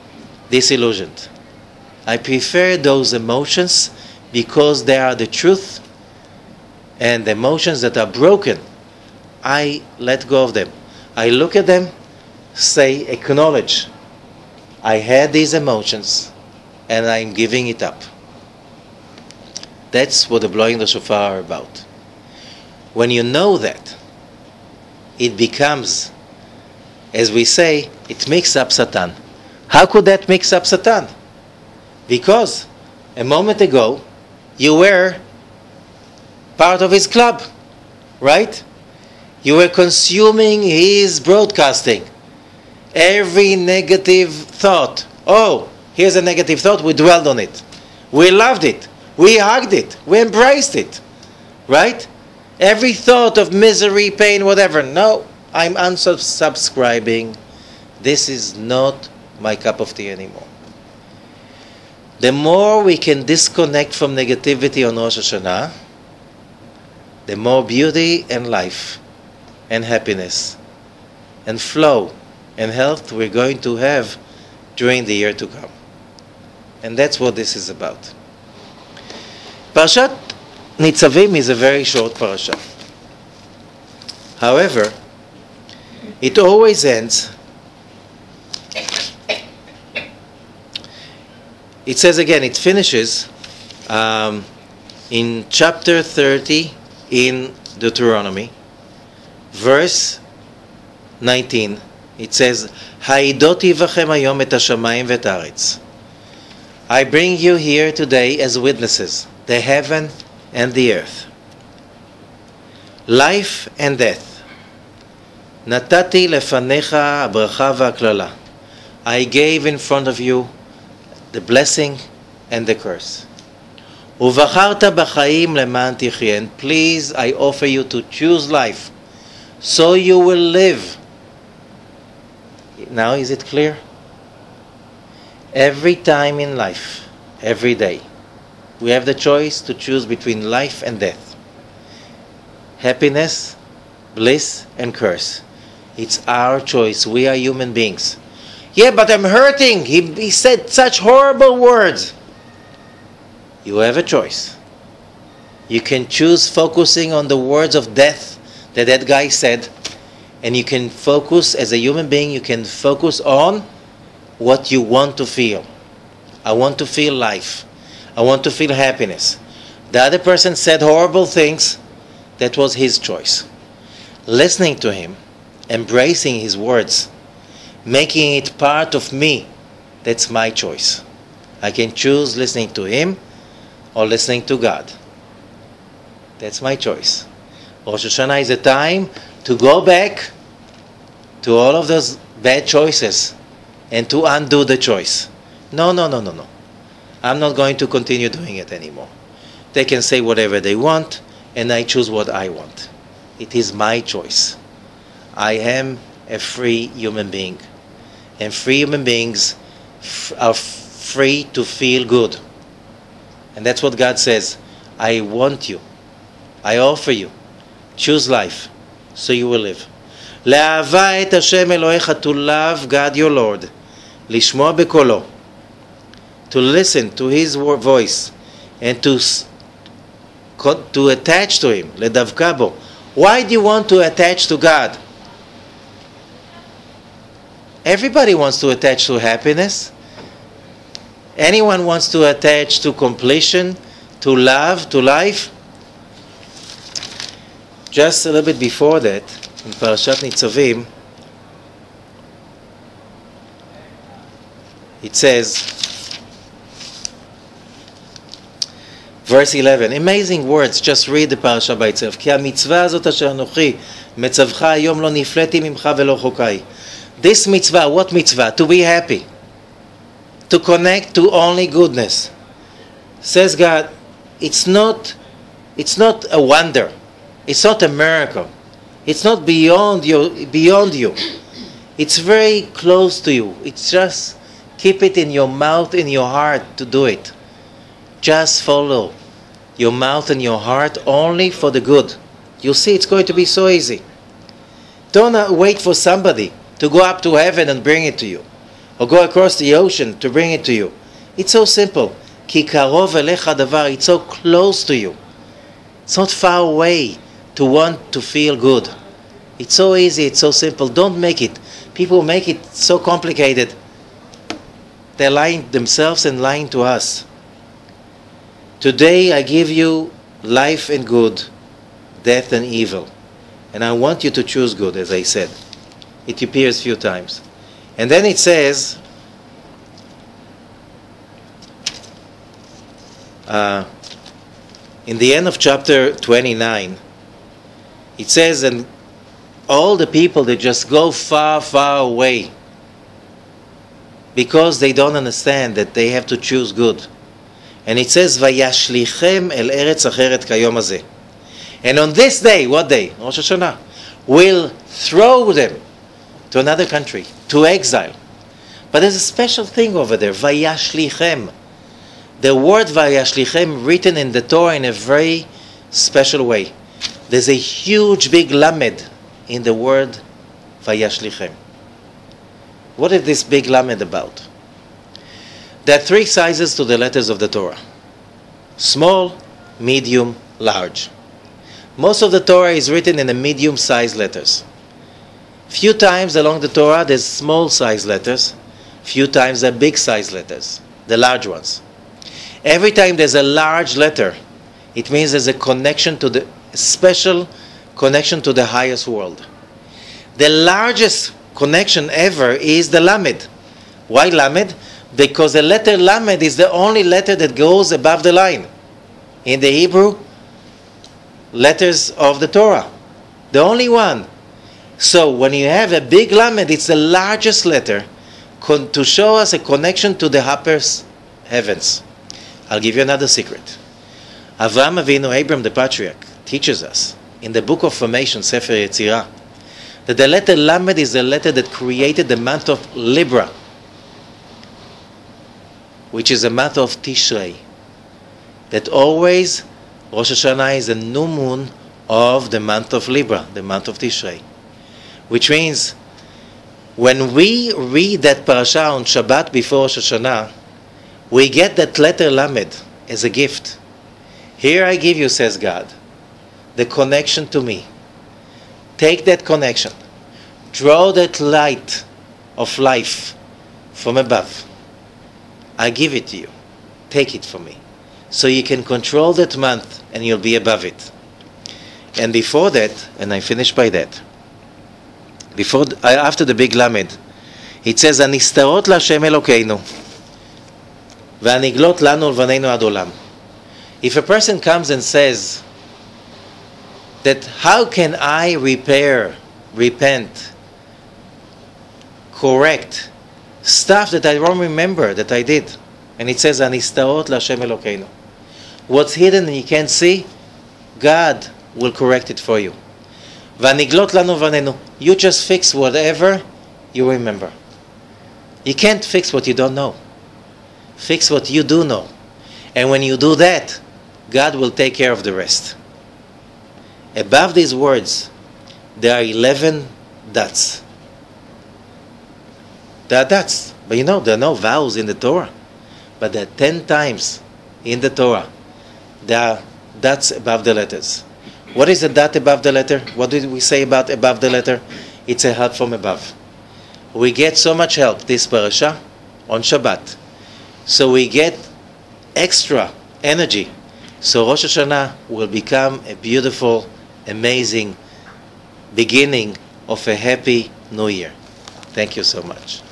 disillusioned. I prefer those emotions because they are the truth, and the emotions that are broken, I let go of them. I look at them, say, acknowledge, I had these emotions and I'm giving it up. That's what the blowing the shofar are about. When you know that, it becomes, as we say, it mixes up Satan. How could that mix up Satan? Because a moment ago, you were part of his club, right? You were consuming his broadcasting. Every negative thought. Oh, here's a negative thought. We dwelled on it. We loved it. We hugged it. We embraced it. Right? Every thought of misery, pain, whatever. No, I'm unsubscribing. This is not my cup of tea anymore. The more we can disconnect from negativity on Rosh Hashanah, the more beauty and life and happiness and flow and health we're going to have during the year to come. And that's what this is about. Parashat Nitsavim is a very short parasha. However, it always ends. It says again, it finishes in chapter 30 in Deuteronomy, verse 19. It says, "Ha'idoti v'chem hayom et hashamayim v'et haaretz." I bring you here today as witnesses, the heaven and the earth, life and death. Natati lefanecha habracha v'haklala. I gave in front of you the blessing and the curse. Uvacharta b'chaim leman tichye. And please, I offer you to choose life, so you will live. Now, is it clear? Every time in life, every day, we have the choice to choose between life and death, happiness, bliss, and curse. It's our choice. We are human beings. Yeah, but I'm hurting. He said such horrible words. You have a choice. You can choose focusing on the words of death that guy said, and you can focus, as a human being, you can focus on what you want to feel. I want to feel life. I want to feel happiness. The other person said horrible things. That was his choice. Listening to him, embracing his words, making it part of me, that's my choice. I can choose listening to him or listening to God. That's my choice. Rosh Hashanah is a time to go back to all of those bad choices and to undo the choice. No. I'm not going to continue doing it anymore. They can say whatever they want, and I choose what I want. It is my choice. I am a free human being. And free human beings are free to feel good. And that's what God says. I want you. I offer you. Choose life, so you will live. Le'ava et Hashem Elohecha, to love God your Lord. Lishmoa bekolo, to listen to His voice, and to attach to Him. Ledavka bo. Why do you want to attach to God? Everybody wants to attach to happiness. Anyone wants to attach to completion, to love, to life. Just a little bit before that, in Parashat Nitsavim, it says, verse 11, amazing words, just read the parasha by itself. כי המצווה הזאת אשר אנוכי מצווך היום לא נפלאתי ממך ולא חוקי. This mitzvah, what mitzvah? To be happy. To connect to only goodness. Says God, it's not a wonder. It's not a miracle. It's not beyond you. It's very close to you. It's just keep it in your mouth, in your heart to do it. Just follow your mouth and your heart only for the good. You'll see it's going to be so easy. Don't wait for somebody to go up to heaven and bring it to you, or go across the ocean to bring it to you. It's so simple. Ki karov elecha davar. It's so close to you. It's not far away to want to feel good. It's so easy. It's so simple. Don't make it. People make it so complicated. They're lying themselves and lying to us. Today I give you life and good, death and evil. And I want you to choose good, as I said. It appears a few times. And then it says, in the end of chapter 29, it says, and all the people that just go far, far away because they don't understand that they have to choose good. And it says, Vayashlichem el eretz acheret kayom hazeh. And on this day, what day? Rosh Hashanah. Will throw them to another country, to exile. But there's a special thing over there, Vayashlichem. The word Vayashlichem written in the Torah in a very special way. There's a huge big lamed in the word Vayashlichem. What is this big lamed about? There are 3 sizes to the letters of the Torah. Small, medium, large. Most of the Torah is written in the medium-sized letters. Few times along the Torah there's small-sized letters. Few times there are big-sized letters, the large ones. Every time there's a large letter, it means there's a connection to the special connection to the highest world. The largest connection ever is the lamed. Why lamed? Because the letter lamed is the only letter that goes above the line in the Hebrew letters of the Torah. The only one. So when you have a big lamed, it's the largest letter to show us a connection to the upper heavens. I'll give you another secret. Avraham Avinu, Abraham the patriarch, teaches us in the book of Formation, Sefer Yetzirah, that the letter lamed is the letter that created the month of Libra, which is a month of Tishrei. That always Rosh Hashanah is the new moon of the month of Libra, the month of Tishrei. Which means when we read that parasha on Shabbat before Rosh Hashanah, we get that letter lamed as a gift. Here I give you, says God, the connection to me. Take that connection. Draw that light of life from above. I give it to you. Take it from me. So you can control that month and you'll be above it. And before that, and I finish by that, after the big lamed, it says, הנסתרות להשם אלוקינו, והנגלות לנו ולבנינו עד עולם. If a person comes and says that how can I repair, repent, correct stuff that I don't remember that I did, and it says הנסתרות להשם אלוקינו, what's hidden and you can't see, God will correct it for you. והנגלות לנו ולבנינו, you just fix whatever you remember. You can't fix what you don't know. Fix what you do know. And when you do that, God will take care of the rest. Above these words, there are 11 dots. There are dots. But you know, there are no vowels in the Torah. But there are 10 times in the Torah, there are dots above the letters. What is a dot above the letter? What did we say about above the letter? It's a help from above. We get so much help this parasha on Shabbat. So we get extra energy. So Rosh Hashanah will become a beautiful, amazing beginning of a happy new year. Thank you so much.